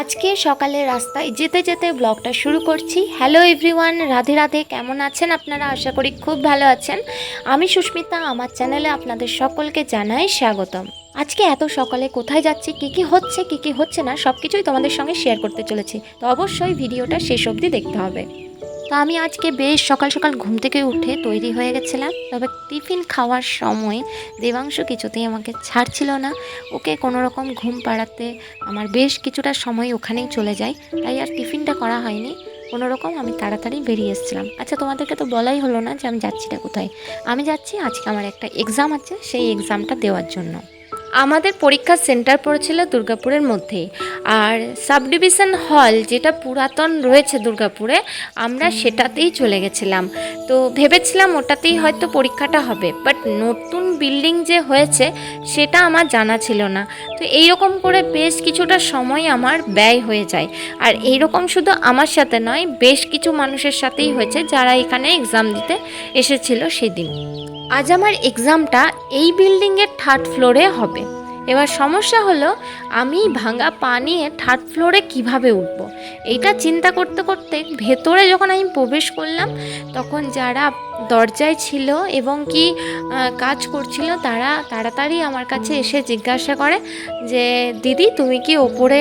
আজকে সকালে রাস্তায় যেতে যেতে ব্লগটা শুরু করছি। Hello everyone, Radhe Radhe. কেমন আছেন আপনারা? আশা করি খুব ভালো আছেন। আমি সুস্মিতা, আমার চ্যানেলে আপনাদের সকলকে জানাই স্বাগতম। আজকে এত সকালে কোথায় যাচ্ছি, কী হচ্ছে না সব কিছুই তোমাদের সঙ্গে শেয়ার করতে চলেছি, তো অবশ্যই ভিডিওটা শেষ অবধি দেখতে হবে। তো আমি আজকে বেশ সকাল সকাল ঘুম থেকে উঠে তৈরি হয়ে গেছিলাম, তবে টিফিন খাওয়ার সময় দেবাংশু কিছুতেই আমাকে ছাড়ছিল না। ওকে কোনো রকম ঘুম পাড়াতে আমার বেশ কিছুটা সময় ওখানেই চলে যায়, তাই আর টিফিনটা করা হয়নি। কোনো রকম আমি তাড়াতাড়ি বেরিয়ে এসেছিলাম। আচ্ছা, তোমাদেরকে তো বলাই হলো না যে আমি যাচ্ছিটা কোথায়। আমি যাচ্ছি আজকে আমার একটা এক্সাম আছে, সেই এক্সামটা দেওয়ার জন্য। আমাদের পরীক্ষার সেন্টার পড়েছিল দুর্গাপুরের মধ্যেই, আর সাব ডিভিশন হল যেটা পুরাতন রয়েছে দুর্গাপুরে, আমরা সেটাতেই চলে গেছিলাম। তো ভেবেছিলাম ওটাতেই হয়তো পরীক্ষাটা হবে, বাট নতুন বিল্ডিং যে হয়েছে সেটা আমার জানা ছিল না। তো এইরকম করে বেশ কিছুটা সময় আমার ব্যয় হয়ে যায়। আর এইরকম শুধু আমার সাথে নয়, বেশ কিছু মানুষের সাথেই হয়েছে যারা এখানে এক্সাম দিতে এসেছিল সেদিন। আজ আমার এক্সামটা এই বিল্ডিংয়ের থার্ড ফ্লোরে হবে। এবার সমস্যা হলো, আমি ভাঙা পা নিয়ে থার্ড ফ্লোরে কীভাবে উঠবো, এইটা চিন্তা করতে করতে ভেতরে যখন আমি প্রবেশ করলাম, তখন যারা দরজায় ছিল এবং কি কাজ করছিল তারা তাড়াতাড়ি আমার কাছে এসে জিজ্ঞাসা করে যে দিদি, তুমি কি ওপরে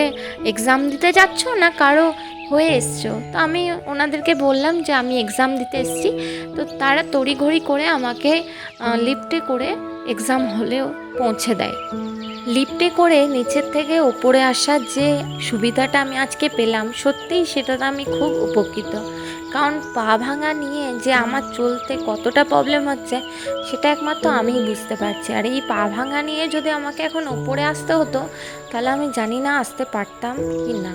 এক্সাম দিতে যাচ্ছ না কারো হয়ে এসছো? তো আমি ওনাদেরকে বললাম যে আমি এক্সাম দিতে এসেছি। তো তারা তড়িঘড়ি করে আমাকে লিফটে করে এক্সাম হলেও পৌঁছে দেয়। লিফটে করে নিচের থেকে ওপরে আসার যে সুবিধাটা আমি আজকে পেলাম, সত্যিই সেটাতে আমি খুব উপকৃত। কারণ পা ভাঙা নিয়ে যে আমার চলতে কতটা প্রবলেম হচ্ছে সেটা একমাত্র আমিই বুঝতে পারছি। আর এই পা ভাঙা নিয়ে যদি আমাকে এখন ওপরে আসতে হতো, তাহলে আমি জানি না আসতে পারতাম কি না।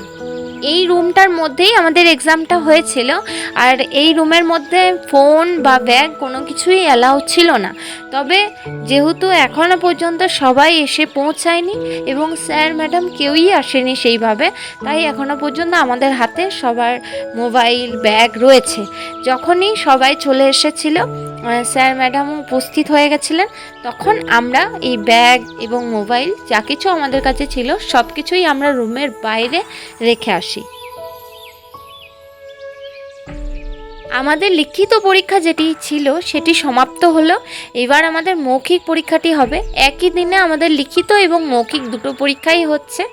এই রুমটার মধ্যেই আমাদের এক্সামটা হয়েছিল, আর এই রুমের মধ্যে ফোন বা ব্যাগ কোনো কিছুই অ্যালাউ ছিল না। তবে যেহেতু এখনও পর্যন্ত সবাই এসে পৌঁছায়নি এবং স্যার ম্যাডাম কেউই আসেনি সেইভাবে, তাই এখনও পর্যন্ত আমাদের হাতে সবার মোবাইল ব্যাগ রয়েছে। যখনই সবাই চলে এসেছিল, স্যার ম্যাডামও উপস্থিত হয়ে গেছিলেন, তখন আমরা এই ব্যাগ এবং মোবাইল যা কিছু আমাদের কাছে ছিল সব কিছুই আমরা রুমের বাইরে রেখে আসি। আমাদের লিখিত পরীক্ষা যেটি ছিল সেটি সমাপ্ত হলো। এবার আমাদের মৌখিক পরীক্ষাটি হবে। একই দিনে আমাদের লিখিত এবং মৌখিক দুটো পরীক্ষাই হচ্ছে।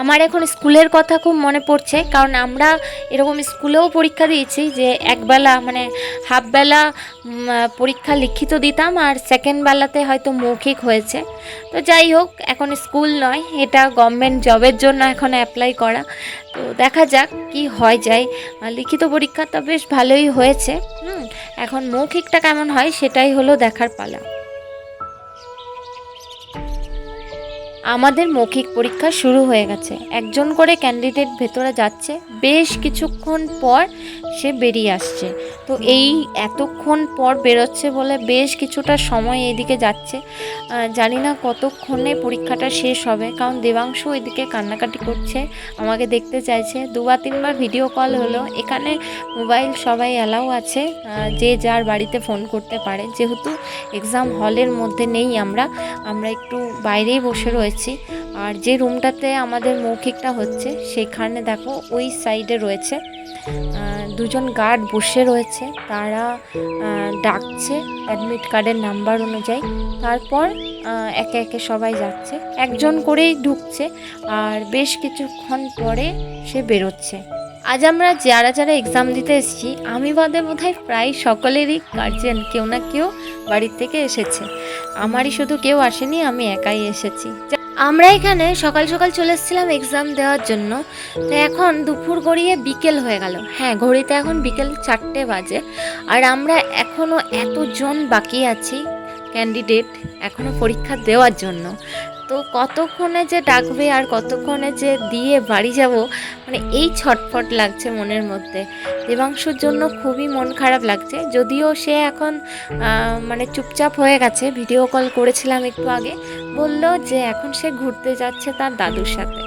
আমার এখন স্কুলের কথা খুব মনে পড়ছে, কারণ আমরা এরকম স্কুলেও পরীক্ষা দিয়েছি যে একবেলা মানে হাফবেলা পরীক্ষা লিখিত দিতাম, আর সেকেন্ড বেলাতে হয়তো মৌখিক হয়েছে। তো যাই হোক, এখন স্কুল নয়, এটা গভর্নমেন্ট জবের জন্য এখন অ্যাপ্লাই করা। তো দেখা যাক কি হয় যায়। লিখিত পরীক্ষাটা বেশ ভালোই হয়েছে। এখন মৌখিকটা কেমন হয় সেটাই হলো দেখার পালা। আমাদের মৌখিক পরীক্ষা শুরু হয়ে গেছে। একজন করে ক্যান্ডিডেট ভেতরে যাচ্ছে, বেশ কিছুক্ষণ পর সে বেরিয়ে আসছে। তো এই এতক্ষণ পর বেরোচ্ছে বলে বেশ কিছুটা সময় এদিকে যাচ্ছে। জানি না কতক্ষণে পরীক্ষাটা শেষ হবে, কারণ দেবাংশু এদিকে কান্নাকাটি করছে, আমাকে দেখতে চাইছে। দুবার তিনবার ভিডিও কল হলো। এখানে মোবাইল সবাই অ্যালাউ আছে, যে যার বাড়িতে ফোন করতে পারে। যেহেতু এক্সাম হলের মধ্যে নেই, আমরা একটু বাইরেই বসে রয়েছি। আর যে রুমটাতে আমাদের মৌখিকটা হচ্ছে সেখানে দেখো ওই সাইডে রয়েছে দুজন গার্ড বসে রয়েছে, তারা ডাকছে অ্যাডমিট কার্ডের নাম্বার অনুযায়ী। তারপর একে একে সবাই যাচ্ছে, একজন করেই ঢুকছে, আর বেশ কিছুক্ষণ পরে সে বেরোচ্ছে। আজ আমরা যারা যারা এক্সাম দিতে এসেছি, আমি বাদে বোধহয় প্রায় সকলেরই গার্জেন কেউ না কেউ বাড়ির থেকে এসেছে। আমারই শুধু কেউ আসেনি, আমি একাই এসেছি। আমরা এখানে সকাল সকাল চলে এসেছিলাম এক্সাম দেওয়ার জন্য। তো এখন দুপুর গড়িয়ে বিকেল হয়ে গেল। হ্যাঁ, ঘড়িতে এখন বিকেল 4টে বাজে, আর আমরা এখনও এতজন বাকি আছি ক্যান্ডিডেট এখনও পরীক্ষা দেওয়ার জন্য। তো কতক্ষণে যে ডাকবে আর কতক্ষণে যে দিয়ে বাড়ি যাব, মানে এই ছটফট লাগছে মনের মধ্যে। দেবাংশুর জন্য খুবই মন খারাপ লাগছে, যদিও সে এখন মানে চুপচাপ হয়ে গেছে। ভিডিও কল করেছিলাম একটু আগে, বলল যে এখন সে ঘুরতে যাচ্ছে তার দাদুর সাথে।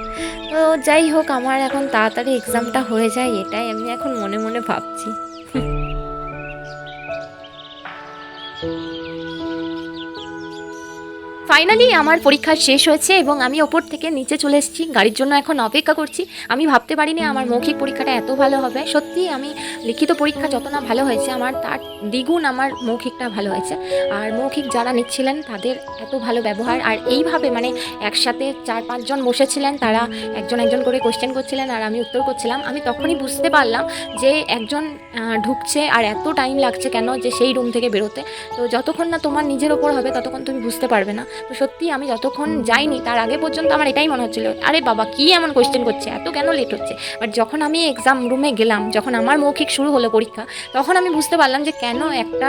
তো যাই হোক, আমার এখন তাড়াতাড়ি এক্সামটা হয়ে যায়, এটাই আমি এখন মনে মনে ভাবছি। ফাইনালি আমার পরীক্ষা শেষ হয়েছে এবং আমি ওপর থেকে নিচে চলে এসেছি, গাড়ির জন্য এখন অপেক্ষা করছি। আমি ভাবতে পারিনি আমার মৌখিক পরীক্ষাটা এত ভালো হবে। সত্যি আমি লিখিত পরীক্ষা যত না ভালো হয়েছে, আমার তার দ্বিগুণ আমার মৌখিকটা ভালো হয়েছে। আর মৌখিক যারা নিচ্ছিলেন তাদের এত ভালো ব্যবহার, আর এইভাবে মানে একসাথে 4-5 জন বসেছিলেন, তারা একজন একজন করে কোশ্চেন করছিলেন আর আমি উত্তর করছিলাম। আমি তখনই বুঝতে পারলাম যে একজন ঢুকছে আর এত টাইম লাগছে কেন, যে সেই রুম থেকে বেরোতে। তো যতক্ষণ না তোমার নিজের ওপর হবে ততক্ষণ তুমি বুঝতে পারবে না। তো সত্যি আমি যতক্ষণ যাইনি তার আগে পর্যন্ত আমার এটাই মনে হচ্ছিল, আরে বাবা কী এমন কোয়েশ্চেন করছে, এত কেন লেট হচ্ছে। বাট যখন আমি এক্সাম রুমে গেলাম, যখন আমার মৌখিক শুরু হলো পরীক্ষা, তখন আমি বুঝতে পারলাম যে কেন একটা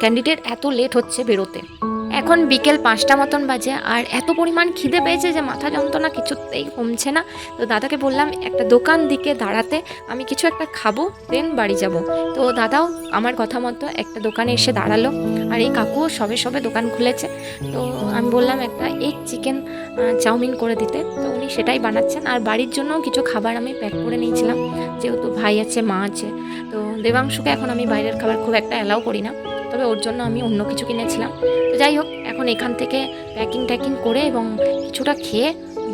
ক্যান্ডিডেট এত লেট হচ্ছে বেরোতে। এখন বিকেল 5টা মতন বাজে আর এত পরিমাণ খিদে পেয়েছে যে মাথা যন্ত্রণা কিছুতেই কমছে না। তো দাদাকে বললাম একটা দোকান দিকে দাঁড়াতে, আমি কিছু একটা খাবো দেন বাড়ি যাব। তো দাদাও আমার কথা মতো একটা দোকানে এসে দাঁড়ালো, আর এই কাকুও সবে সবে দোকান খুলেছে। তো আমি বললাম একটা এগ চিকেন চাউমিন করে দিতে, তো উনি সেটাই বানাচ্ছেন। আর বাড়ির জন্যও কিছু খাবার আমি প্যাক করে নিয়েছিলাম, যেহেতু ভাই আছে মা আছে। তো দেবাংশুকে এখন আমি বাইরের খাবার খুব একটা অ্যালাউ করি না, তবে ওর জন্য আমি অন্য কিছু কিনেছিলাম। তো যাই হোক, এখন এখান থেকে প্যাকিং করে এবং কিছুটা খেয়ে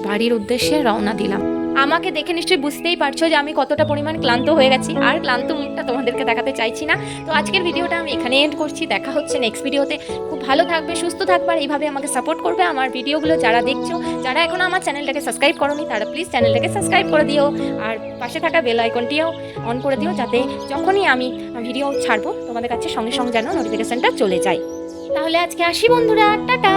বাড়ির উদ্দেশ্যে রওনা দিলাম। আমাকে দেখে নিশ্চয়ই বুঝতেই পারছো যে আমি কতটা পরিমাণ ক্লান্ত হয়ে গেছি, আর ক্লান্ত মুখটা তোমাদেরকে দেখাতে চাইছি না। তো আজকের ভিডিওটা আমি এখানে এন্ড করছি, দেখা হচ্ছে নেক্সট ভিডিওতে। খুব ভালো থাকবে, সুস্থ থাকবে, আর এইভাবে আমাকে সাপোর্ট করবে। আমার ভিডিওগুলো যারা দেখছো, যারা এখনও আমার চ্যানেলটাকে সাবস্ক্রাইব করোনি, তারা প্লিজ চ্যানেলটাকে সাবস্ক্রাইব করে দিও, আর পাশে থাকা বেল আইকনটিও অন করে দিও, যাতে যখনই আমি ভিডিও ছাড়বো তোমাদের কাছে সঙ্গে সঙ্গে যেন নোটিফিকেশনটা চলে যায়। তাহলে আজকে আসি বন্ধুরা, টাটা।